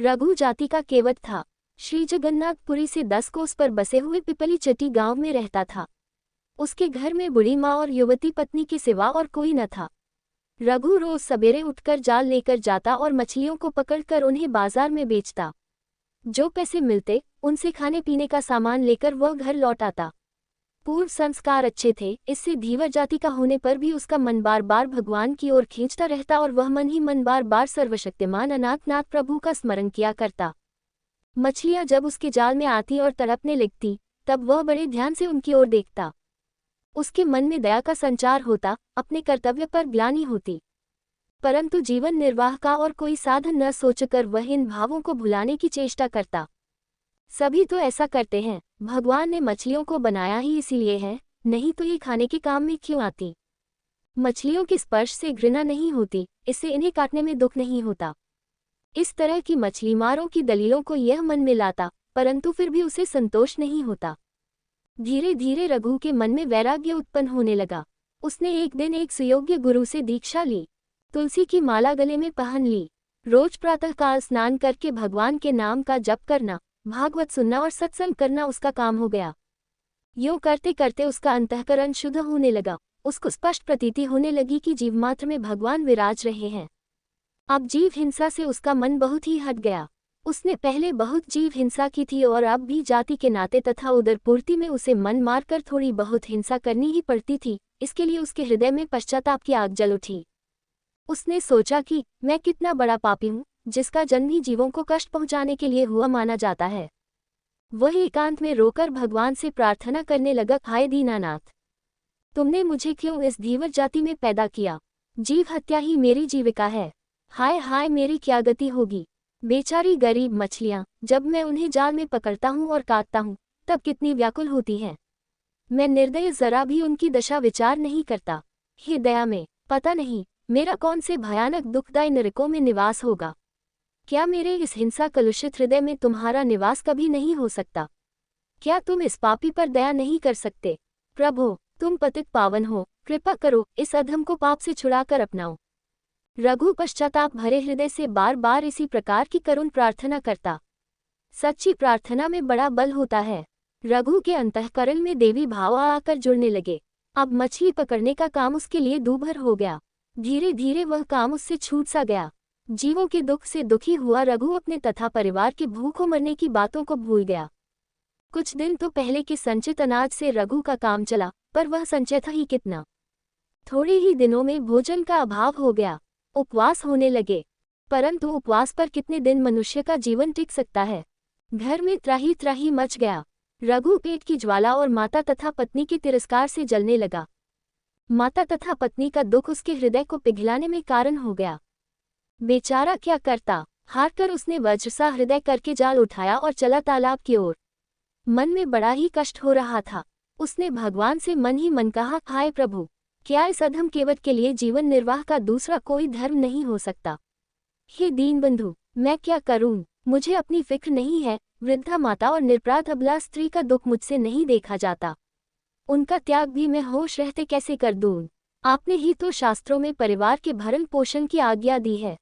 रघु जाति का केवट था। श्री जगन्नाथपुरी से 10 कोस पर बसे हुए पिपली चट्टी गांव में रहता था। उसके घर में बूढ़ी माँ और युवती पत्नी के सिवा और कोई न था। रघु रोज सवेरे उठकर जाल लेकर जाता और मछलियों को पकड़कर उन्हें बाजार में बेचता। जो पैसे मिलते उनसे खाने पीने का सामान लेकर वह घर लौट आता। पूर्व संस्कार अच्छे थे, इससे धीवर जाति का होने पर भी उसका मन बार बार भगवान की ओर खींचता रहता और वह मन ही मन बार बार सर्वशक्तिमान अनाथनाथ प्रभु का स्मरण किया करता। मछलियां जब उसके जाल में आती और तड़पने लगती, तब वह बड़े ध्यान से उनकी ओर देखता। उसके मन में दया का संचार होता, अपने कर्तव्य पर ग्लानि होती। परंतु जीवन निर्वाह का और कोई साधन न सोचकर वह इन भावों को भुलाने की चेष्टा करता। सभी तो ऐसा करते हैं, भगवान ने मछलियों को बनाया ही इसीलिए है, नहीं तो ये खाने के काम में क्यों आती। मछलियों के स्पर्श से घृणा नहीं होती, इससे इन्हें काटने में दुख नहीं होता। इस तरह की मछली मारों की दलीलों को यह मन में लाता, परंतु फिर भी उसे संतोष नहीं होता। धीरे धीरे रघु के मन में वैराग्य उत्पन्न होने लगा। उसने एक दिन एक सुयोग्य गुरु से दीक्षा ली, तुलसी की माला गले में पहन ली। रोज प्रातःकाल स्नान करके भगवान के नाम का जप करना, भागवत सुनना और सत्संग करना उसका काम हो गया। यूं करते करते उसका अंतःकरण शुद्ध होने लगा। उसको स्पष्ट प्रतीति होने लगी कि जीवमात्र में भगवान विराज रहे हैं। अब जीव हिंसा से उसका मन बहुत ही हट गया। उसने पहले बहुत जीव हिंसा की थी और अब भी जाति के नाते तथा उदरपूर्ति में उसे मन मारकर थोड़ी बहुत हिंसा करनी ही पड़ती थी। इसके लिए उसके हृदय में पश्चाताप की आग जल उठी। उसने सोचा कि मैं कितना बड़ा पापी हूँ, जिसका जन्म ही जीवों को कष्ट पहुंचाने के लिए हुआ माना जाता है। वह एकांत में रोकर भगवान से प्रार्थना करने लगा, हाय दीनानाथ, तुमने मुझे क्यों इस धीवर जाति में पैदा किया। जीव हत्या ही मेरी जीविका है। हाय हाय, मेरी क्या गति होगी। बेचारी गरीब मछलियाँ, जब मैं उन्हें जाल में पकड़ता हूँ और काटता हूँ, तब कितनी व्याकुल होती हैं। मैं निर्दय जरा भी उनकी दशा विचार नहीं करता। हे दया में, पता नहीं मेरा कौन से भयानक दुखदायी नरकों में निवास होगा। क्या मेरे इस हिंसा कलुषित हृदय में तुम्हारा निवास कभी नहीं हो सकता। क्या तुम इस पापी पर दया नहीं कर सकते। प्रभु, तुम पतित पावन हो, कृपा करो, इस अधम को पाप से छुड़ाकर अपनाओ। रघु पश्चाताप भरे हृदय से बार बार इसी प्रकार की करुण प्रार्थना करता। सच्ची प्रार्थना में बड़ा बल होता है। रघु के अंतःकरण में देवी भाव आकर जुड़ने लगे। अब मछली पकड़ने का काम उसके लिए दूभर हो गया। धीरे धीरे वह काम उससे छूट सा गया। जीवों के दुख से दुखी हुआ रघु अपने तथा परिवार के भूखों मरने की बातों को भूल गया। कुछ दिन तो पहले के संचित अनाज से रघु का काम चला, पर वह संचय था ही कितना। थोड़े ही दिनों में भोजन का अभाव हो गया। उपवास होने लगे, परंतु उपवास पर कितने दिन मनुष्य का जीवन टिक सकता है। घर में त्राही त्राही मच गया। रघु पेट की ज्वाला और माता तथा पत्नी के तिरस्कार से जलने लगा। माता तथा पत्नी का दुख उसके हृदय को पिघलाने में कारण हो गया। बेचारा क्या करता। हार कर उसने वज्रसा हृदय करके जाल उठाया और चला तालाब की ओर। मन में बड़ा ही कष्ट हो रहा था। उसने भगवान से मन ही मन कहा, हाय प्रभु, क्या इस अधम केवट के लिए जीवन निर्वाह का दूसरा कोई धर्म नहीं हो सकता। हे दीनबंधु, मैं क्या करूं, मुझे अपनी फिक्र नहीं है। वृद्धा माता और निरपराध अबला स्त्री का दुख मुझसे नहीं देखा जाता। उनका त्याग भी मैं होश रहते कैसे कर दूं। आपने ही तो शास्त्रों में परिवार के भरण पोषण की आज्ञा दी है।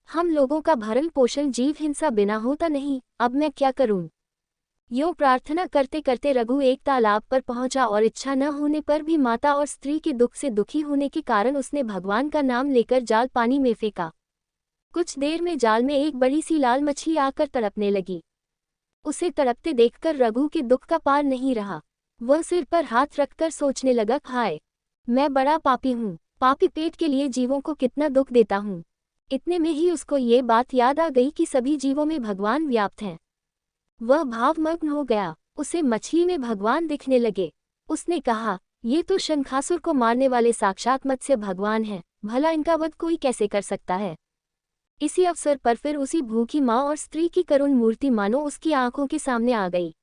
हम लोगों का भरण पोषण जीव हिंसा बिना होता नहीं, अब मैं क्या करूं। यूं प्रार्थना करते करते रघु एक तालाब पर पहुंचा और इच्छा न होने पर भी माता और स्त्री के दुख से दुखी होने के कारण उसने भगवान का नाम लेकर जाल पानी में फेंका। कुछ देर में जाल में एक बड़ी सी लाल मछली आकर तड़पने लगी। उसे तड़पते देखकर रघु के दुख का पार नहीं रहा। वह सिर पर हाथ रखकर सोचने लगा, हाय, मैं बड़ा पापी हूँ। पापी पेट के लिए जीवों को कितना दुख देता हूँ। इतने में ही उसको ये बात याद आ गई कि सभी जीवों में भगवान व्याप्त हैं। वह भावमग्न हो गया। उसे मछली में भगवान दिखने लगे। उसने कहा, ये तो शंखासुर को मारने वाले साक्षात मत्स्य भगवान हैं, भला इनका वध कोई कैसे कर सकता है। इसी अवसर पर फिर उसी भूखी माँ और स्त्री की करुण मूर्ति मानो उसकी आंखों के सामने आ गई।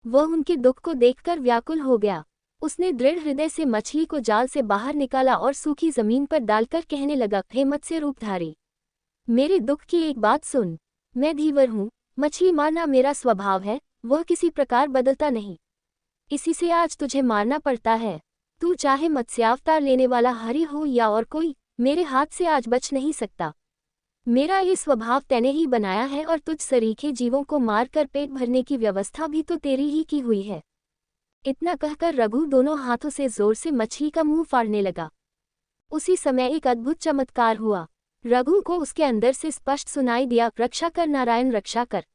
वह उनके दुख को देखकर व्याकुल हो गया। उसने दृढ़ हृदय से मछली को जाल से बाहर निकाला और सूखी जमीन पर डालकर कहने लगा, हे मत्स्य रूपधारी, मेरे दुख की एक बात सुन। मैं धीवर हूँ, मछली मारना मेरा स्वभाव है, वह किसी प्रकार बदलता नहीं। इसी से आज तुझे मारना पड़ता है। तू चाहे मत्स्यावतार लेने वाला हरि हो या और कोई, मेरे हाथ से आज बच नहीं सकता। मेरा ये स्वभाव तैने ही बनाया है और तुझ सरीखे जीवों को मार कर पेट भरने की व्यवस्था भी तो तेरी ही की हुई है। इतना कहकर रघु दोनों हाथों से जोर से मछली का मुंह फाड़ने लगा। उसी समय एक अद्भुत चमत्कार हुआ। रघु को उसके अंदर से स्पष्ट सुनाई दिया, रक्षा कर नारायण रक्षा कर।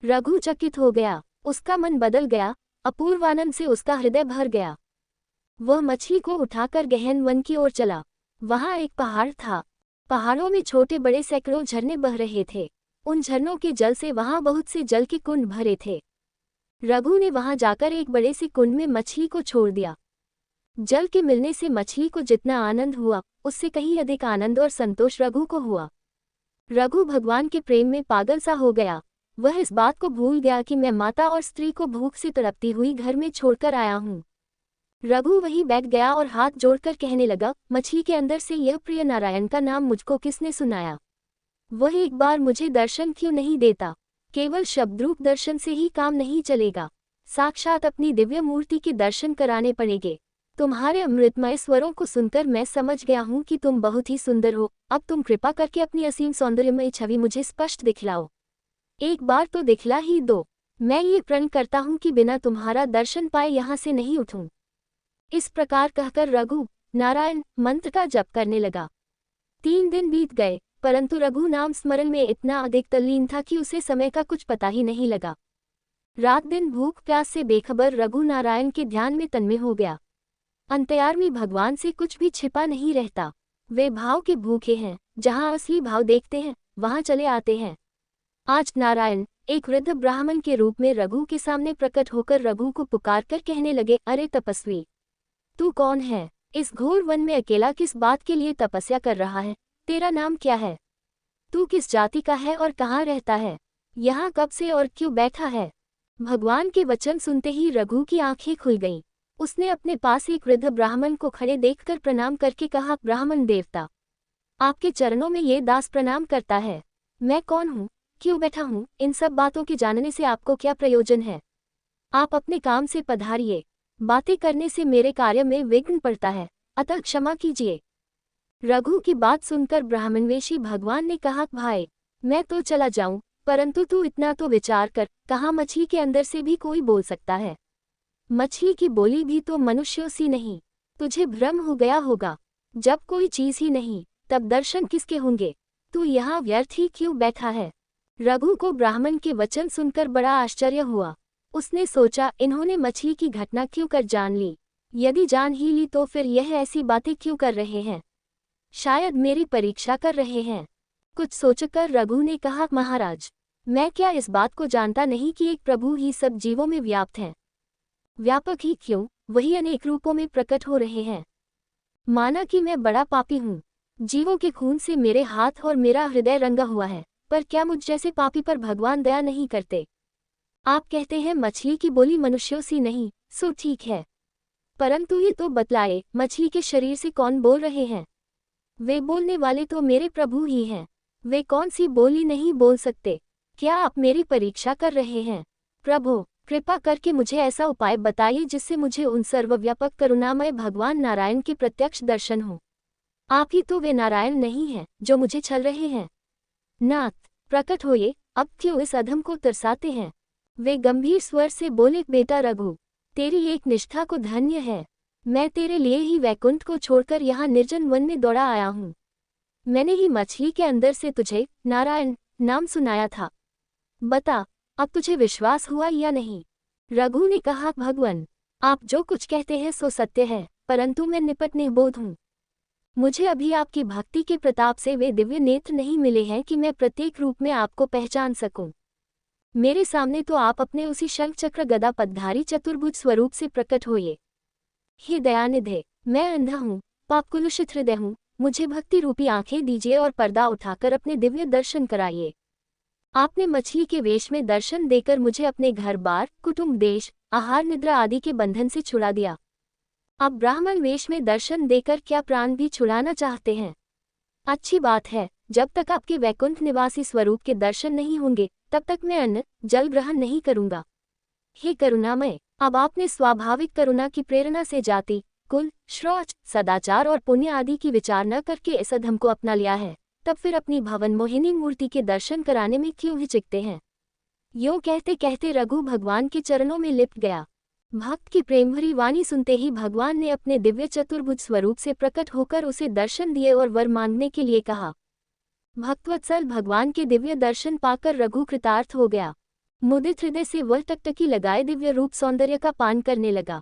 रघु चकित हो गया, उसका मन बदल गया, अपूर्व आनंद से उसका हृदय भर गया। वह मछली को उठाकर गहन वन की ओर चला। वहां एक पहाड़ था। पहाड़ों में छोटे बड़े सैकड़ों झरने बह रहे थे। उन झरनों के जल से वहां बहुत से जल के कुंड भरे थे। रघु ने वहां जाकर एक बड़े से कुंड में मछली को छोड़ दिया। जल के मिलने से मछली को जितना आनंद हुआ, उससे कहीं अधिक आनंद और संतोष रघु को हुआ। रघु भगवान के प्रेम में पागल सा हो गया। वह इस बात को भूल गया कि मैं माता और स्त्री को भूख से तड़पती हुई घर में छोड़कर आया हूँ। रघु वहीं बैठ गया और हाथ जोड़कर कहने लगा, मछली के अंदर से यह प्रिय नारायण का नाम मुझको किसने सुनाया? वह एक बार मुझे दर्शन क्यों नहीं देता? केवल शब्दरूप दर्शन से ही काम नहीं चलेगा, साक्षात अपनी दिव्य मूर्ति के दर्शन कराने पड़ेंगे। तुम्हारे अमृतमय स्वरों को सुनकर मैं समझ गया हूँ कि तुम बहुत ही सुंदर हो। अब तुम कृपा करके अपनी असीम सौंदर्यमय छवि मुझे स्पष्ट दिखलाओ। एक बार तो दिखला ही दो। मैं ये प्रण करता हूँ कि बिना तुम्हारा दर्शन पाए यहाँ से नहीं उठूं। इस प्रकार कहकर रघु नारायण मंत्र का जप करने लगा। 3 दिन बीत गए, परंतु रघु नाम स्मरण में इतना अधिक तल्लीन था कि उसे समय का कुछ पता ही नहीं लगा। रात दिन भूख प्यास से बेखबर रघु नारायण के ध्यान में तन्मय हो गया। अंतर्यामी में भगवान से कुछ भी छिपा नहीं रहता। वे भाव के भूखे हैं, जहाँ असली भाव देखते हैं वहाँ चले आते हैं। आज नारायण एक वृद्ध ब्राह्मण के रूप में रघु के सामने प्रकट होकर रघु को पुकारकर कहने लगे, अरे तपस्वी, तू कौन है? इस घोर वन में अकेला किस बात के लिए तपस्या कर रहा है? तेरा नाम क्या है? तू किस जाति का है और कहाँ रहता है? यहाँ कब से और क्यों बैठा है? भगवान के वचन सुनते ही रघु की आंखें खुल गईं। उसने अपने पास एक वृद्ध ब्राह्मण को खड़े देखकर प्रणाम करके कहा, ब्राह्मण देवता, आपके चरणों में ये दास प्रणाम करता है। मैं कौन हूँ, क्यों बैठा हूँ, इन सब बातों के जानने से आपको क्या प्रयोजन है? आप अपने काम से पधारिए। बातें करने से मेरे कार्य में विघ्न पड़ता है, अतः क्षमा कीजिए। रघु की बात सुनकर ब्राह्मणवेशी भगवान ने कहा, भाई मैं तो चला जाऊं, परंतु तू इतना तो विचार कर, कहाँ मछली के अंदर से भी कोई बोल सकता है? मछली की बोली भी तो मनुष्यों सी नहीं। तुझे भ्रम हो गया होगा। जब कोई चीज ही नहीं, तब दर्शन किसके होंगे? तू यहाँ व्यर्थ ही क्यों बैठा है? रघु को ब्राह्मण के वचन सुनकर बड़ा आश्चर्य हुआ। उसने सोचा, इन्होंने मछली की घटना क्यों कर जान ली? यदि जान ही ली तो फिर यह ऐसी बातें क्यों कर रहे हैं? शायद मेरी परीक्षा कर रहे हैं। कुछ सोचकर रघु ने कहा, महाराज, मैं क्या इस बात को जानता नहीं कि एक प्रभु ही सब जीवों में व्याप्त हैं? व्यापक ही क्यों, वही अनेक रूपों में प्रकट हो रहे हैं। माना कि मैं बड़ा पापी हूँ, जीवों के खून से मेरे हाथ और मेरा हृदय रंगा हुआ है, पर क्या मुझ जैसे पापी पर भगवान दया नहीं करते? आप कहते हैं मछली की बोली मनुष्यों सी नहीं, सो ठीक है, परंतु ये तो बतलाए, मछली के शरीर से कौन बोल रहे हैं? वे बोलने वाले तो मेरे प्रभु ही हैं। वे कौन सी बोली नहीं बोल सकते? क्या आप मेरी परीक्षा कर रहे हैं? प्रभु, कृपा करके मुझे ऐसा उपाय बताइए जिससे मुझे उन सर्वव्यापक करुणामय भगवान नारायण के प्रत्यक्ष दर्शन हो। आप ही तो वे नारायण नहीं हैं जो मुझे छल रहे हैं। नाथ, प्रकट होइए, अब क्यों इस अधम को तरसाते हैं? वे गंभीर स्वर से बोले, बेटा रघु, तेरी एक निष्ठा को धन्य है। मैं तेरे लिए ही वैकुंठ को छोड़कर यहाँ निर्जन वन में दौड़ा आया हूँ। मैंने ही मछली के अंदर से तुझे नारायण नाम सुनाया था। बता, अब तुझे विश्वास हुआ या नहीं? रघु ने कहा, भगवान, आप जो कुछ कहते हैं सो सत्य है, परंतु मैं निपट निबोध हूँ। मुझे अभी आपकी भक्ति के प्रताप से वे दिव्य नेत्र नहीं मिले हैं कि मैं प्रत्येक रूप में आपको पहचान सकूं। मेरे सामने तो आप अपने उसी शंख चक्र गदा पद्धारी चतुर्भुज स्वरूप से प्रकट होइए। हे दयानिधे, मैं अंधा हूँ, पापकुलुषित हृदय हूँ, मुझे भक्ति रूपी आंखें दीजिए और पर्दा उठाकर अपने दिव्य दर्शन कराइए। आपने मछली के वेश में दर्शन देकर मुझे अपने घर बार, कुटुंब, देश, आहार, निद्रा आदि के बंधन से छुड़ा दिया। अब ब्राह्मण वेश में दर्शन देकर क्या प्राण भी छुड़ाना चाहते हैं? अच्छी बात है, जब तक आपके वैकुंठ निवासी स्वरूप के दर्शन नहीं होंगे, तब तक मैं अन्न जल ग्रहण नहीं करूंगा। हे करुणामय, अब आपने स्वाभाविक करुणा की प्रेरणा से जाति, कुल, श्रौच, सदाचार और पुण्य आदि की विचार न करके इस अधम को अपना लिया है। तब फिर अपनी भवन मोहिनी मूर्ति के दर्शन कराने में क्यों हिचकते हैं। यूं कहते कहते रघु भगवान के चरणों में लिपट गया। भक्त की प्रेमभरी वाणी सुनते ही भगवान ने अपने दिव्य चतुर्भुज स्वरूप से प्रकट होकर उसे दर्शन दिए और वर मांगने के लिए कहा। भक्तवत्सल भगवान के दिव्य दर्शन पाकर रघु कृतार्थ हो गया। मुदित हृदय से वह टकटकी लगाए दिव्य रूप सौंदर्य का पान करने लगा।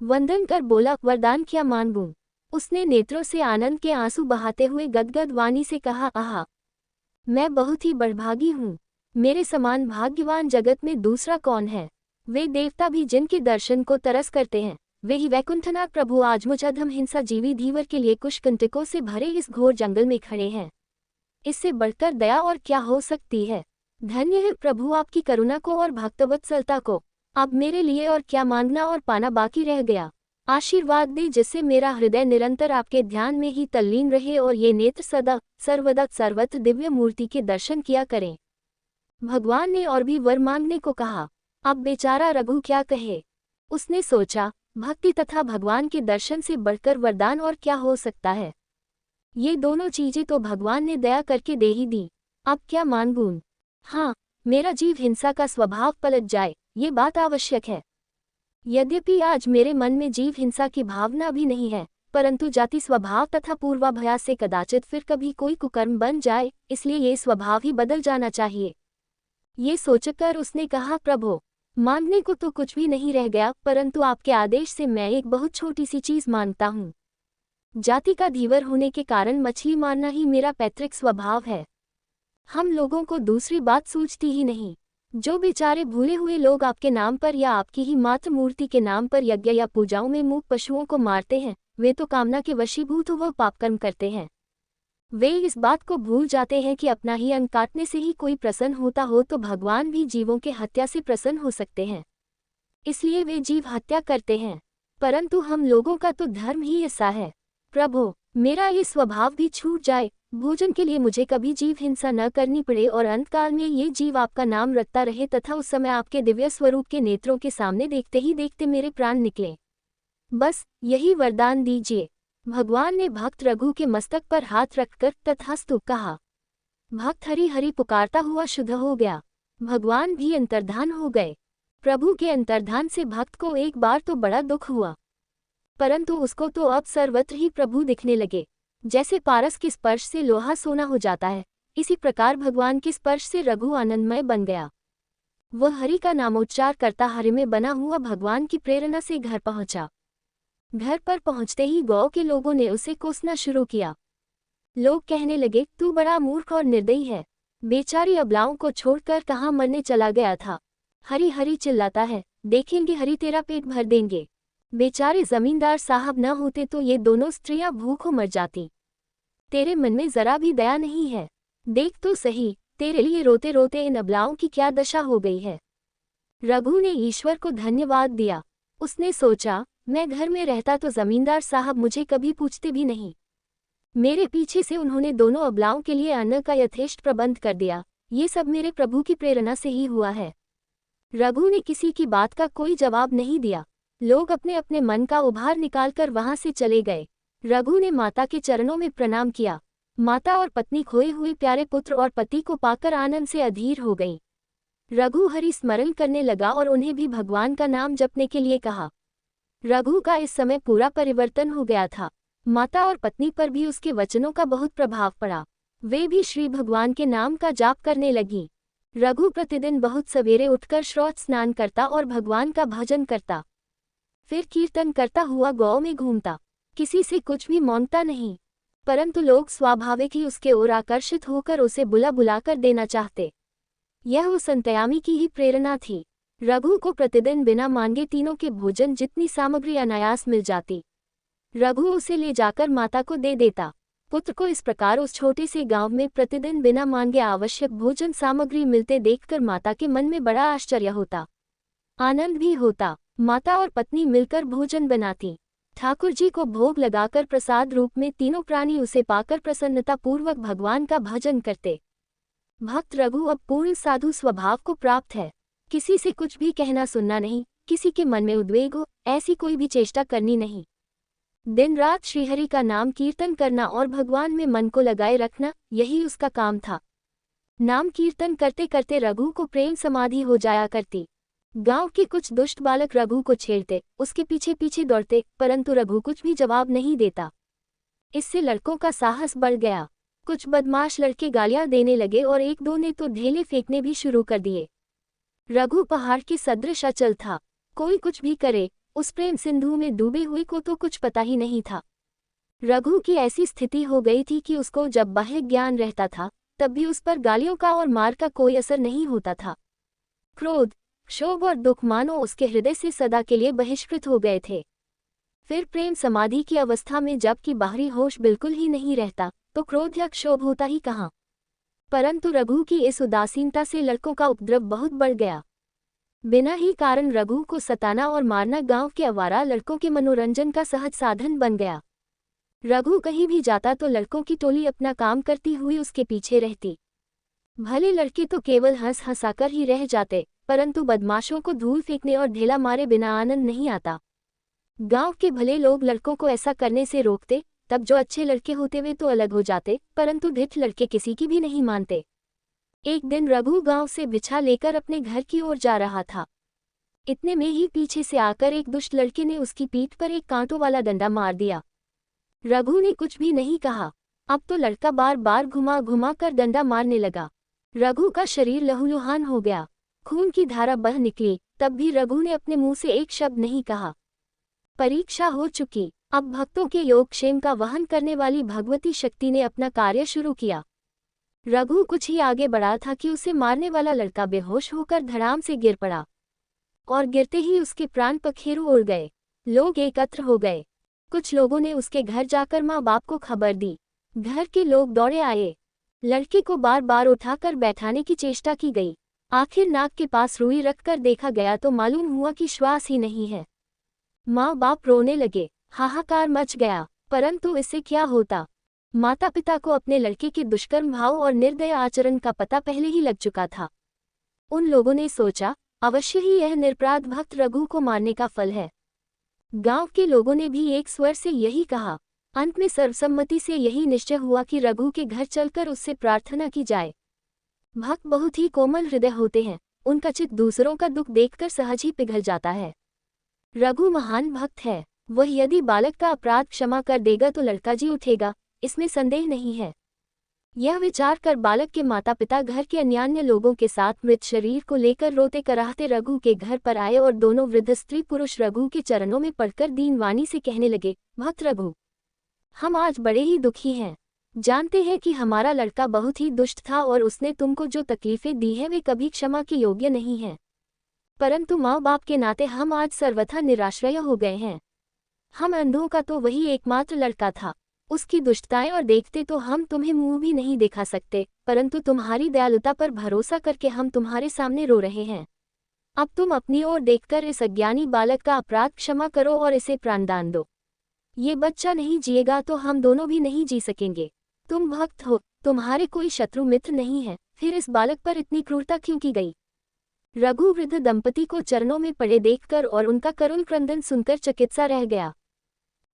वंदन कर बोला, वरदान क्या मांगूं। उसने नेत्रों से आनंद के आंसू बहाते हुए गदगद वाणी से कहा, आहा, मैं बहुत ही बड़भागी हूँ। मेरे समान भाग्यवान जगत में दूसरा कौन है। वे देवता भी जिनके दर्शन को तरस करते हैं, वे ही वैकुंठनाथ प्रभु आज मुझ अधम हिंसा जीवी धीवर के लिए कुशकंटकों से भरे इस घोर जंगल में खड़े हैं। इससे बढ़कर दया और क्या हो सकती है। धन्य है प्रभु आपकी करुणा को और भक्तवत्सलता को। अब मेरे लिए और क्या मांगना और पाना बाकी रह गया। आशीर्वाद दे जिससे मेरा हृदय निरंतर आपके ध्यान में ही तल्लीन रहे और ये नेत्र सदा सर्वदा सर्वत्र दिव्य मूर्ति के दर्शन किया करें। भगवान ने और भी वर मांगने को कहा। अब बेचारा रघु क्या कहे। उसने सोचा, भक्ति तथा भगवान के दर्शन से बढ़कर वरदान और क्या हो सकता है। ये दोनों चीजें तो भगवान ने दया करके दे ही दी। अब क्या मांगूं। हाँ, मेरा जीव हिंसा का स्वभाव पलट जाए, ये बात आवश्यक है। यद्यपि आज मेरे मन में जीव हिंसा की भावना भी नहीं है, परंतु जाति स्वभाव तथा पूर्वाभ्यास से कदाचित फिर कभी कोई कुकर्म बन जाए, इसलिए ये स्वभाव ही बदल जाना चाहिए। ये सोचकर उसने कहा, प्रभु, मांगने को तो कुछ भी नहीं रह गया, परंतु आपके आदेश से मैं एक बहुत छोटी सी चीज मांगता हूँ। जाति का धीवर होने के कारण मछली मारना ही मेरा पैतृक स्वभाव है। हम लोगों को दूसरी बात सूझती ही नहीं। जो बेचारे भूले हुए लोग आपके नाम पर या आपकी ही मात्र मूर्ति के नाम पर यज्ञ या पूजाओं में मूक पशुओं को मारते हैं, वे तो कामना के वशीभूत हो वह पापकर्म करते हैं। वे इस बात को भूल जाते हैं कि अपना ही अंग काटने से ही कोई प्रसन्न होता हो तो भगवान भी जीवों के हत्या से प्रसन्न हो सकते हैं, इसलिए वे जीव हत्या करते हैं। परंतु हम लोगों का तो धर्म ही ऐसा है। प्रभु, मेरा ये स्वभाव भी छूट जाए, भोजन के लिए मुझे कभी जीव हिंसा न करनी पड़े और अंतकाल में ये जीव आपका नाम रटता रहे तथा उस समय आपके दिव्य स्वरूप के नेत्रों के सामने देखते ही देखते मेरे प्राण निकले। बस यही वरदान दीजिए। भगवान ने भक्त रघु के मस्तक पर हाथ रखकर तथास्तु कहा। भक्त हरि हरि पुकारता हुआ शुद्ध हो गया। भगवान भी अंतर्धान हो गए। प्रभु के अंतर्धान से भक्त को एक बार तो बड़ा दुख हुआ, परंतु उसको तो अब सर्वत्र ही प्रभु दिखने लगे। जैसे पारस के स्पर्श से लोहा सोना हो जाता है, इसी प्रकार भगवान के स्पर्श से रघु आनंदमय बन गया। वह हरि का नामोच्चार करता हरि में बना हुआ भगवान की प्रेरणा से घर पहुंचा। घर पर पहुंचते ही गांव के लोगों ने उसे कोसना शुरू किया। लोग कहने लगे, तू बड़ा मूर्ख और निर्दयी है। बेचारी अबलाओं को छोड़कर कहाँ मरने चला गया था। हरि हरि चिल्लाता है, देखेंगे हरि तेरा पेट भर देंगे। बेचारे जमींदार साहब न होते तो ये दोनों स्त्रियां भूखों मर जाती। तेरे मन में जरा भी दया नहीं है। देख तो सही, तेरे लिए रोते रोते इन अबलाओं की क्या दशा हो गई है। रघु ने ईश्वर को धन्यवाद दिया। उसने सोचा, मैं घर में रहता तो जमींदार साहब मुझे कभी पूछते भी नहीं। मेरे पीछे से उन्होंने दोनों अबलाओं के लिए अन्न का यथेष्ट प्रबंध कर दिया। ये सब मेरे प्रभु की प्रेरणा से ही हुआ है। रघु ने किसी की बात का कोई जवाब नहीं दिया। लोग अपने अपने मन का उभार निकालकर वहां से चले गए। रघु ने माता के चरणों में प्रणाम किया। माता और पत्नी खोए हुए प्यारे पुत्र और पति को पाकर आनंद से अधीर हो गई। रघु हरि स्मरण करने लगा और उन्हें भी भगवान का नाम जपने के लिए कहा। रघु का इस समय पूरा परिवर्तन हो गया था। माता और पत्नी पर भी उसके वचनों का बहुत प्रभाव पड़ा। वे भी श्री भगवान के नाम का जाप करने लगी। रघु प्रतिदिन बहुत सवेरे उठकर श्रौच स्नान करता और भगवान का भजन करता। फिर कीर्तन करता हुआ गांव में घूमता। किसी से कुछ भी मांगता नहीं, परंतु लोग स्वाभाविक ही उसके ओर आकर्षित होकर उसे बुला बुलाकर देना चाहते। यह उस अंतर्यामी की ही प्रेरणा थी। रघु को प्रतिदिन बिना मांगे तीनों के भोजन जितनी सामग्री अनायास मिल जाती। रघु उसे ले जाकर माता को दे देता। पुत्र को इस प्रकार उस छोटे से गांव में प्रतिदिन बिना मांगे आवश्यक भोजन सामग्री मिलते देखकर माता के मन में बड़ा आश्चर्य होता, आनंद भी होता। माता और पत्नी मिलकर भोजन बनाती। ठाकुर जी को भोग लगाकर प्रसाद रूप में तीनों प्राणी उसे पाकर प्रसन्नता पूर्वक भगवान का भजन करते। भक्त रघु अब पूर्ण साधु स्वभाव को प्राप्त है। किसी से कुछ भी कहना सुनना नहीं, किसी के मन में उद्वेग हो ऐसी कोई भी चेष्टा करनी नहीं। दिन रात श्रीहरि का नाम कीर्तन करना और भगवान में मन को लगाए रखना, यही उसका काम था। नाम कीर्तन करते करते रघु को प्रेम समाधि हो जाया करती। गांव के कुछ दुष्ट बालक रघु को छेड़ते, उसके पीछे पीछे दौड़ते, परंतु रघु कुछ भी जवाब नहीं देता। इससे लड़कों का साहस बढ़ गया। कुछ बदमाश लड़के गालियां देने लगे और एक दो ने तो ढेले फेंकने भी शुरू कर दिए। रघु पहाड़ के सदृश अचल था। कोई कुछ भी करे, उस प्रेम सिंधु में डूबे हुए को तो कुछ पता ही नहीं था। रघु की ऐसी स्थिति हो गई थी कि उसको जब बाह्य ज्ञान रहता था तब भी उस पर गालियों का और मार का कोई असर नहीं होता था। क्रोध, क्षोभ और दुख मानो उसके हृदय से सदा के लिए बहिष्कृत हो गए थे। फिर प्रेम समाधि की अवस्था में जबकि बाहरी होश बिल्कुल ही नहीं रहता तो क्रोध या क्षोभ होता ही कहाँ। परंतु रघु की इस उदासीनता से लड़कों का उपद्रव बहुत बढ़ गया। बिना ही कारण रघु को सताना और मारना गांव के आवारा लड़कों के मनोरंजन का सहज साधन बन गया। रघु कहीं भी जाता तो लड़कों की टोली अपना काम करती हुई उसके पीछे रहती। भले लड़के तो केवल हंस हंसाकर ही रह जाते, परंतु बदमाशों को धूल फेंकने और ढेला मारे बिना आनंद नहीं आता। गांव के भले लोग लड़कों को ऐसा करने से रोकते, तब जो अच्छे लड़के होते वे तो अलग हो जाते, परंतु ढिठ लड़के किसी की भी नहीं मानते। एक दिन रघु गांव से बिछा लेकर अपने घर की ओर जा रहा था। इतने में ही पीछे से आकर एक दुष्ट लड़के ने उसकी पीठ पर एक कांटों वाला डंडा मार दिया। रघु ने कुछ भी नहीं कहा। अब तो लड़का बार बार घुमा घुमा कर डंडा मारने लगा। रघु का शरीर लहूलुहान हो गया, खून की धारा बह निकली, तब भी रघु ने अपने मुंह से एक शब्द नहीं कहा। परीक्षा हो चुकी। अब भक्तों के योगक्षेम का वहन करने वाली भगवती शक्ति ने अपना कार्य शुरू किया। रघु कुछ ही आगे बढ़ा था कि उसे मारने वाला लड़का बेहोश होकर धड़ाम से गिर पड़ा और गिरते ही उसके प्राण पखेरु उड़ गए। लोग एकत्र हो गए। कुछ लोगों ने उसके घर जाकर माँ बाप को खबर दी। घर के लोग दौड़े आए। लड़के को बार बार उठाकर बैठाने की चेष्टा की गई। आखिर नाक के पास रुई रखकर देखा गया तो मालूम हुआ कि श्वास ही नहीं है। माँ बाप रोने लगे, हाहाकार मच गया, परंतु इससे क्या होता। माता पिता को अपने लड़के के दुष्कर्म भाव और निर्दय आचरण का पता पहले ही लग चुका था। उन लोगों ने सोचा, अवश्य ही यह निरपराध भक्त रघु को मारने का फल है। गांव के लोगों ने भी एक स्वर से यही कहा। अंत में सर्वसम्मति से यही निश्चय हुआ कि रघु के घर चलकर उससे प्रार्थना की जाए। भक्त बहुत ही कोमल हृदय होते हैं, उनका चित्त दूसरों का दुख देखकर सहज ही पिघल जाता है। रघु महान भक्त है। वह यदि बालक का अपराध क्षमा कर देगा तो लड़का जी उठेगा, इसमें संदेह नहीं है। यह विचार कर बालक के माता पिता घर के अन्यान्य लोगों के साथ मृत शरीर को लेकर रोते कराहते रघु के घर पर आए और दोनों वृद्ध स्त्री पुरुष रघु के चरणों में पड़कर दीनवाणी से कहने लगे, भक्त रघु, हम आज बड़े ही दुखी हैं। जानते हैं कि हमारा लड़का बहुत ही दुष्ट था और उसने तुमको जो तकलीफें दी हैं वे कभी क्षमा के योग्य नहीं हैं। परंतु माँ बाप के नाते हम आज सर्वथा निराश्रय हो गए हैं। हम अंधों का तो वही एकमात्र लड़का था। उसकी दुष्टताएं और देखते तो हम तुम्हें मुंह भी नहीं दिखा सकते, परंतु तुम्हारी दयालुता पर भरोसा करके हम तुम्हारे सामने रो रहे हैं। अब तुम अपनी ओर देखकर इस अज्ञानी बालक का अपराध क्षमा करो और इसे प्राणदान दो। ये बच्चा नहीं जिएगा तो हम दोनों भी नहीं जी सकेंगे। तुम भक्त हो, तुम्हारे कोई शत्रु मित्र नहीं है, फिर इस बालक पर इतनी क्रूरता क्यों की गई। रघु वृद्ध दंपति को चरणों में पड़े देखकर और उनका करुण क्रंदन सुनकर चकित सा रह गया।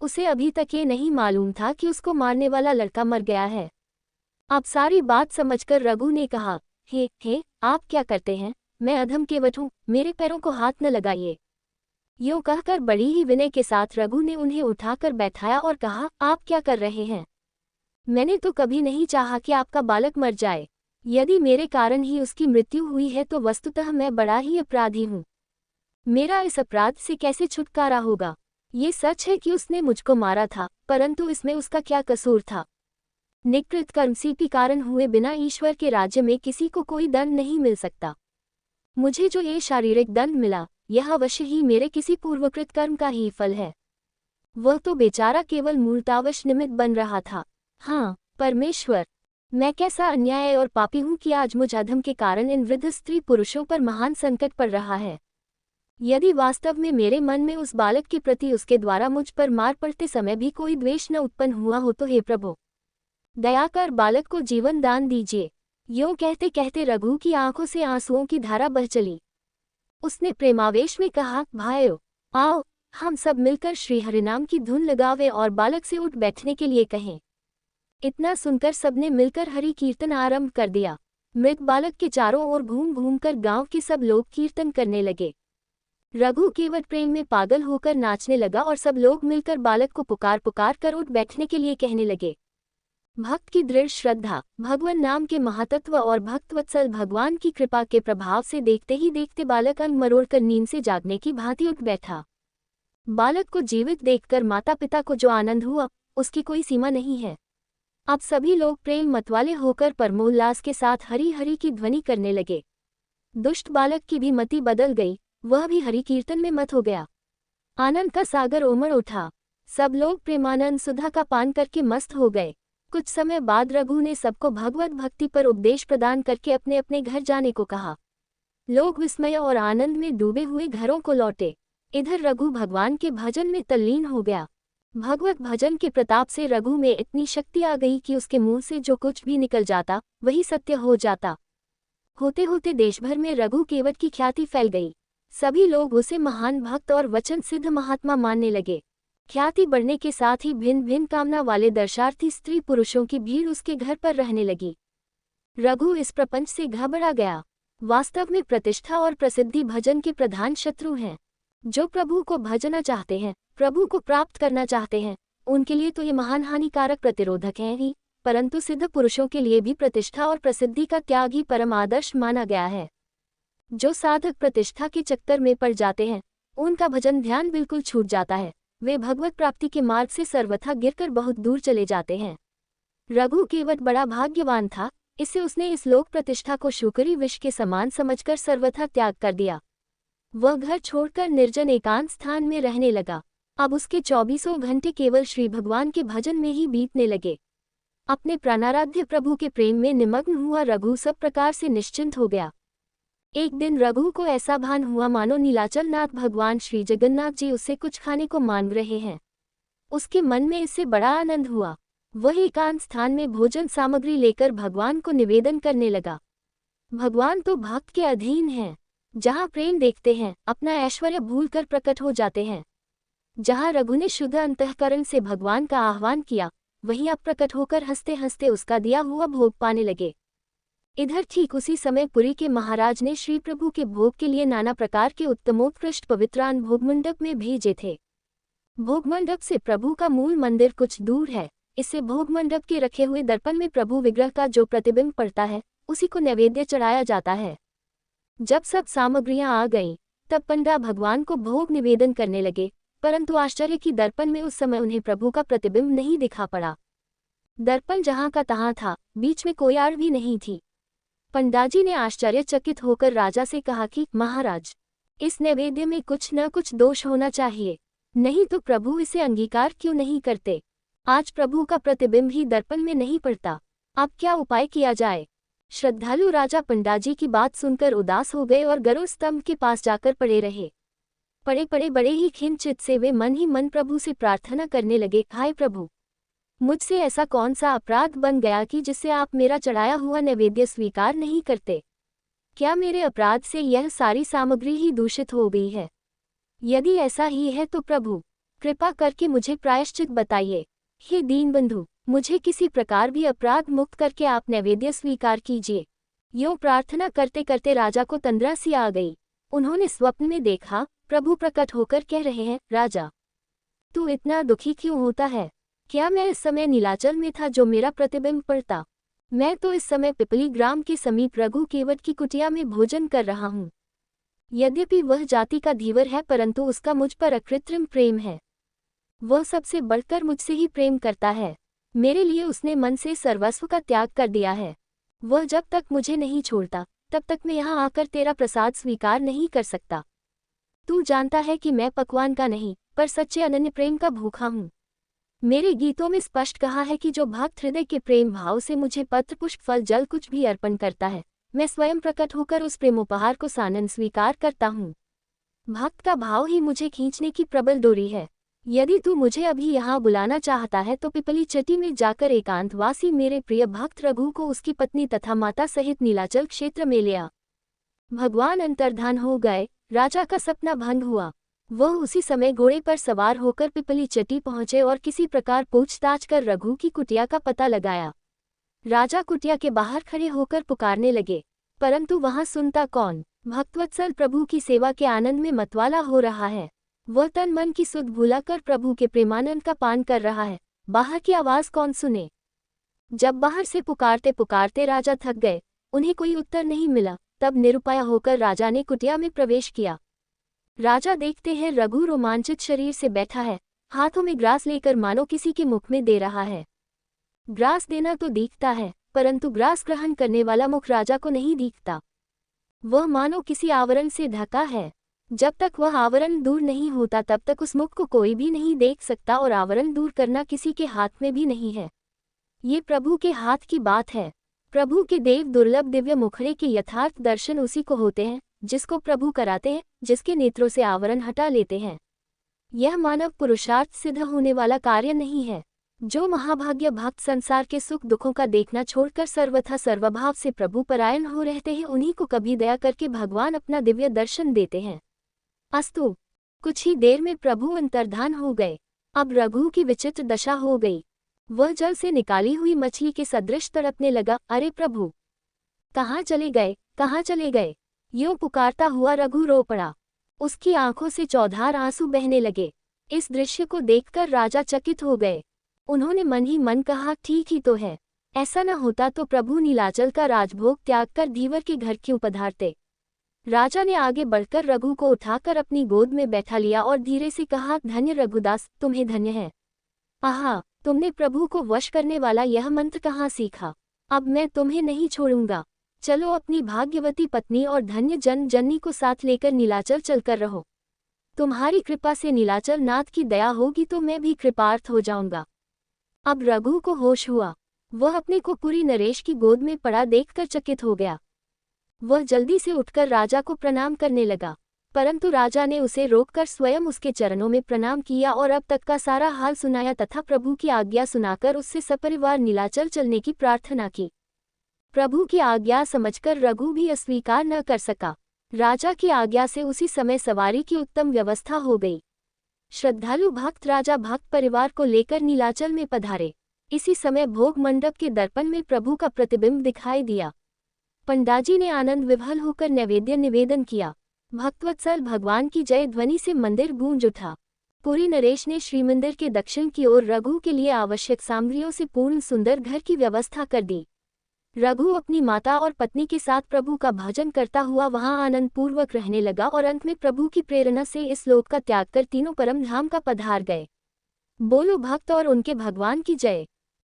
उसे अभी तक ये नहीं मालूम था कि उसको मारने वाला लड़का मर गया है। अब सारी बात समझकर रघु ने कहा, हे आप क्या करते हैं, मैं अधम केवट हूँ, मेरे पैरों को हाथ न लगाइए। यूँ कहकर बड़ी ही विनय के साथ रघु ने उन्हें उठाकर बैठाया और कहा, आप क्या कर रहे हैं। मैंने तो कभी नहीं चाहा कि आपका बालक मर जाए। यदि मेरे कारण ही उसकी मृत्यु हुई है तो वस्तुतः मैं बड़ा ही अपराधी हूँ। मेरा इस अपराध से कैसे छुटकारा होगा। ये सच है कि उसने मुझको मारा था, परंतु इसमें उसका क्या कसूर था। निकृत कर्मसी के कारण हुए बिना ईश्वर के राज्य में किसी को कोई दंड नहीं मिल सकता। मुझे जो ये शारीरिक दंड मिला, यह अवश्य ही मेरे किसी पूर्वकृत कर्म का ही फल है। वह तो बेचारा केवल मूर्तावश निमित्त बन रहा था। हाँ परमेश्वर, मैं कैसा अन्याय और पापी हूँ कि आज मुझ अधम के कारण इन वृद्ध स्त्री पुरुषों पर महान संकट पड़ रहा है। यदि वास्तव में मेरे मन में उस बालक के प्रति उसके द्वारा मुझ पर मार पड़ते समय भी कोई द्वेष न उत्पन्न हुआ हो तो हे प्रभु, दया कर बालक को जीवन दान दीजिए। यूँ कहते कहते रघु की आंखों से आंसुओं की धारा बह चली। उसने प्रेमावेश में कहा, भाइयों आओ, हम सब मिलकर श्री हरिनाम की धुन लगावें और बालक से उठ बैठने के लिए कहें। इतना सुनकर सबने मिलकर हरि कीर्तन आरंभ कर दिया। मृत बालक के चारों ओर घूम घूम कर गांव के सब लोग कीर्तन करने लगे। रघु केवट प्रेम में पागल होकर नाचने लगा और सब लोग मिलकर बालक को पुकार पुकार कर उठ बैठने के लिए कहने लगे। भक्त की दृढ़ श्रद्धा, भगवान नाम के महातत्व और भक्तवत्सल भगवान की कृपा के प्रभाव से देखते ही देखते बालक अंग मरोड़कर नींद से जागने की भांति उठ बैठा। बालक को जीवित देखकर माता पिता को जो आनंद हुआ उसकी कोई सीमा नहीं है। अब सभी लोग प्रेम मतवाले होकर परमोल्लास के साथ हरि हरि की ध्वनि करने लगे। दुष्ट बालक की भी मति बदल गई, वह भी हरि कीर्तन में मत हो गया। आनंद का सागर उमड़ उठा। सब लोग प्रेमानंद सुधा का पान करके मस्त हो गए। कुछ समय बाद रघु ने सबको भगवत भक्ति पर उपदेश प्रदान करके अपने अपने घर जाने को कहा। लोग विस्मय और आनंद में डूबे हुए घरों को लौटे। इधर रघु भगवान के भजन में तल्लीन हो गया। भगवत भजन के प्रताप से रघु में इतनी शक्ति आ गई कि उसके मुंह से जो कुछ भी निकल जाता वही सत्य हो जाता। होते होते देश भर में रघु केवट की ख्याति फैल गई। सभी लोग उसे महान भक्त और वचन सिद्ध महात्मा मानने लगे। ख्याति बढ़ने के साथ ही भिन्न भिन्न कामना वाले दर्शार्थी स्त्री पुरुषों की भीड़ उसके घर पर रहने लगी। रघु इस प्रपंच से घबरा गया। वास्तव में प्रतिष्ठा और प्रसिद्धि भजन के प्रधान शत्रु हैं। जो प्रभु को भजना चाहते हैं, प्रभु को प्राप्त करना चाहते हैं, उनके लिए तो ये महान हानिकारक प्रतिरोधक हैं ही, परंतु सिद्ध पुरुषों के लिए भी प्रतिष्ठा और प्रसिद्धि का त्याग ही परम आदर्श माना गया है। जो साधक प्रतिष्ठा के चक्कर में पड़ जाते हैं, उनका भजन ध्यान बिल्कुल छूट जाता है। वे भगवत प्राप्ति के मार्ग से सर्वथा गिरकर बहुत दूर चले जाते हैं। रघु केवट बड़ा भाग्यवान था, इससे उसने इस लोक प्रतिष्ठा को शुकरी विष के समान समझकर सर्वथा त्याग कर दिया। वह घर छोड़कर निर्जन एकांत स्थान में रहने लगा। अब उसके 24 घंटे केवल श्री भगवान के भजन में ही बीतने लगे। अपने प्राणाराध्य प्रभु के प्रेम में निमग्न हुआ रघु सब प्रकार से निश्चिंत हो गया। एक दिन रघु को ऐसा भान हुआ मानो नीलाचल नाथ भगवान श्री जगन्नाथ जी उससे कुछ खाने को मांग रहे हैं। उसके मन में इससे बड़ा आनंद हुआ। वह एकांत स्थान में भोजन सामग्री लेकर भगवान को निवेदन करने लगा। भगवान तो भक्त के अधीन हैं। जहाँ प्रेम देखते हैं, अपना ऐश्वर्य भूलकर प्रकट हो जाते हैं। जहाँ रघु ने शुद्ध अंतःकरण से भगवान का आह्वान किया, वहीं अब प्रकट होकर हंसते हंसते उसका दिया हुआ भोग पाने लगे। इधर ठीक उसी समय पुरी के महाराज ने श्री प्रभु के भोग के लिए नाना प्रकार के उत्तमोत्कृष्ट पवित्रान भोगमंडप में भेजे थे। भोगमंडप से प्रभु का मूल मंदिर कुछ दूर है। इससे भोगमंडप के रखे हुए दर्पण में प्रभु विग्रह का जो प्रतिबिंब पड़ता है, उसी को नैवेद्य चढ़ाया जाता है। जब सब सामग्रियां आ गईं, तब पंडा भगवान को भोग निवेदन करने लगे, परंतु आश्चर्य की दर्पण में उस समय उन्हें प्रभु का प्रतिबिंब नहीं दिखा पड़ा। दर्पण जहां का तहां था, बीच में कोई आड़ भी नहीं थी। पंडाजी ने आश्चर्यचकित होकर राजा से कहा कि महाराज, इस नैवेद्य में कुछ न कुछ दोष होना चाहिए, नहीं तो प्रभु इसे अंगीकार क्यों नहीं करते। आज प्रभु का प्रतिबिंब ही दर्पण में नहीं पड़ता, अब क्या उपाय किया जाए। श्रद्धालु राजा पंडाजी की बात सुनकर उदास हो गए और गरुड़ स्तंभ के पास जाकर पड़े रहे। पड़े पड़े बड़े ही खिंचित से वे मन ही मन प्रभु से प्रार्थना करने लगे, हाय प्रभु, मुझसे ऐसा कौन सा अपराध बन गया कि जिससे आप मेरा चढ़ाया हुआ नैवेद्य स्वीकार नहीं करते। क्या मेरे अपराध से यह सारी सामग्री ही दूषित हो गई है? यदि ऐसा ही है तो प्रभु कृपा करके मुझे प्रायश्चित बताइए। हे दीनबंधु, मुझे किसी प्रकार भी अपराध मुक्त करके आप नैवेद्य स्वीकार कीजिए। यूं प्रार्थना करते करते राजा को तंद्रा सी आ गई। उन्होंने स्वप्न में देखा, प्रभु प्रकट होकर कह रहे हैं, राजा तू इतना दुखी क्यों होता है? क्या मैं इस समय नीलाचल में था जो मेरा प्रतिबिंब पड़ता? मैं तो इस समय पिपली ग्राम के समीप रघु केवट की कुटिया में भोजन कर रहा हूँ। यद्यपि वह जाति का धीवर है, परंतु उसका मुझ पर अकृत्रिम प्रेम है। वह सबसे बढ़कर मुझसे ही प्रेम करता है। मेरे लिए उसने मन से सर्वस्व का त्याग कर दिया है। वह जब तक मुझे नहीं छोड़ता, तब तक मैं यहाँ आकर तेरा प्रसाद स्वीकार नहीं कर सकता। तू जानता है कि मैं पकवान का नहीं, पर सच्चे अनन्य प्रेम का भूखा हूँ। मेरे गीतों में स्पष्ट कहा है कि जो भक्त हृदय के प्रेम भाव से मुझे पत्र पुष्प फल जल कुछ भी अर्पण करता है, मैं स्वयं प्रकट होकर उस प्रेमोपहार को सानंद स्वीकार करता हूँ। भक्त का भाव ही मुझे खींचने की प्रबल डोरी है। यदि तू मुझे अभी यहाँ बुलाना चाहता है तो पिपली चटी में जाकर एकांतवासी मेरे प्रिय भक्त रघु को उसकी पत्नी तथा माता सहित नीलाचल क्षेत्र में ले आ। भगवान अंतर्धान हो गए। राजा का सपना भंग हुआ। वह उसी समय घोड़े पर सवार होकर पिपली चट्टी पहुंचे और किसी प्रकार पूछताछ कर रघु की कुटिया का पता लगाया। राजा कुटिया के बाहर खड़े होकर पुकारने लगे, परंतु वहां सुनता कौन। भक्तवत्सल प्रभु की सेवा के आनंद में मतवाला हो रहा है। वह तन मन की सुध भुलाकर प्रभु के प्रेमानंद का पान कर रहा है। बाहर की आवाज कौन सुने। जब बाहर से पुकारते पुकारते राजा थक गए, उन्हें कोई उत्तर नहीं मिला, तब निरुपाय होकर राजा ने कुटिया में प्रवेश किया। राजा देखते हैं रघु रोमांचित शरीर से बैठा है, हाथों में ग्रास लेकर मानो किसी के मुख में दे रहा है। ग्रास देना तो दिखता है, परंतु ग्रास ग्रहण करने वाला मुख राजा को नहीं दिखता। वह मानो किसी आवरण से ढका है। जब तक वह आवरण दूर नहीं होता तब तक उस मुख को कोई भी नहीं देख सकता, और आवरण दूर करना किसी के हाथ में भी नहीं है। ये प्रभु के हाथ की बात है। प्रभु के देव दुर्लभ दिव्य मुखड़े के यथार्थ दर्शन उसी को होते हैं जिसको प्रभु कराते हैं, जिसके नेत्रों से आवरण हटा लेते हैं। यह मानव पुरुषार्थ सिद्ध होने वाला कार्य नहीं है। जो महाभाग्य भक्त संसार के सुख दुखों का देखना छोड़कर सर्वथा सर्वभाव से प्रभु परायण हो रहते हैं, उन्हीं को कभी दया करके भगवान अपना दिव्य दर्शन देते हैं। अस्तु, कुछ ही देर में प्रभु अंतर्धान हो गए। अब रघु की विचित्र दशा हो गई। वह जल से निकाली हुई मछली के सदृश तड़पने लगा। अरे प्रभु, कहाँ चले गए, कहाँ चले गए? यूं पुकारता हुआ रघु रो पड़ा। उसकी आंखों से चौधार आंसू बहने लगे। इस दृश्य को देखकर राजा चकित हो गए। उन्होंने मन ही मन कहा, ठीक ही तो है। ऐसा न होता तो प्रभु नीलाचल का राजभोग त्याग कर धीवर के घर क्यों पधारते। राजा ने आगे बढ़कर रघु को उठाकर अपनी गोद में बैठा लिया और धीरे से कहा, धन्य रघुदास, तुम्हें धन्य है। आहा, तुमने प्रभु को वश करने वाला यह मंत्र कहाँ सीखा। अब मैं तुम्हें नहीं छोड़ूंगा। चलो अपनी भाग्यवती पत्नी और धन्य जन जननी को साथ लेकर नीलाचल चलकर रहो। तुम्हारी कृपा से नीलाचल नाथ की दया होगी तो मैं भी कृपार्थ हो जाऊंगा। अब रघु को होश हुआ। वह अपने को पूरी नरेश की गोद में पड़ा देखकर चकित हो गया। वह जल्दी से उठकर राजा को प्रणाम करने लगा, परंतु राजा ने उसे रोककर स्वयं उसके चरणों में प्रणाम किया और अब तक का सारा हाल सुनाया तथा प्रभु की आज्ञा सुनाकर उससे सपरिवार नीलाचल चलने की प्रार्थना की। प्रभु की आज्ञा समझकर रघु भी अस्वीकार न कर सका। राजा की आज्ञा से उसी समय सवारी की उत्तम व्यवस्था हो गई। श्रद्धालु भक्त राजा भक्त परिवार को लेकर नीलाचल में पधारे। इसी समय भोग मंडप के दर्पण में प्रभु का प्रतिबिंब दिखाई दिया। पंडाजी ने आनंद विभल होकर नैवेद्य निवेदन किया। भक्तवत्सल भगवान की जय ध्वनि से मंदिर गूंज उठा। पुरी नरेश ने श्रीमंदिर के दक्षिण की ओर रघु के लिए आवश्यक सामग्रियों से पूर्ण सुंदर घर की व्यवस्था कर दी। रघु अपनी माता और पत्नी के साथ प्रभु का भजन करता हुआ वहां आनंद पूर्वक रहने लगा और अंत में प्रभु की प्रेरणा से इस लोक का त्याग कर तीनों परम धाम का पधार गए। बोलो भक्त और उनके भगवान की जय।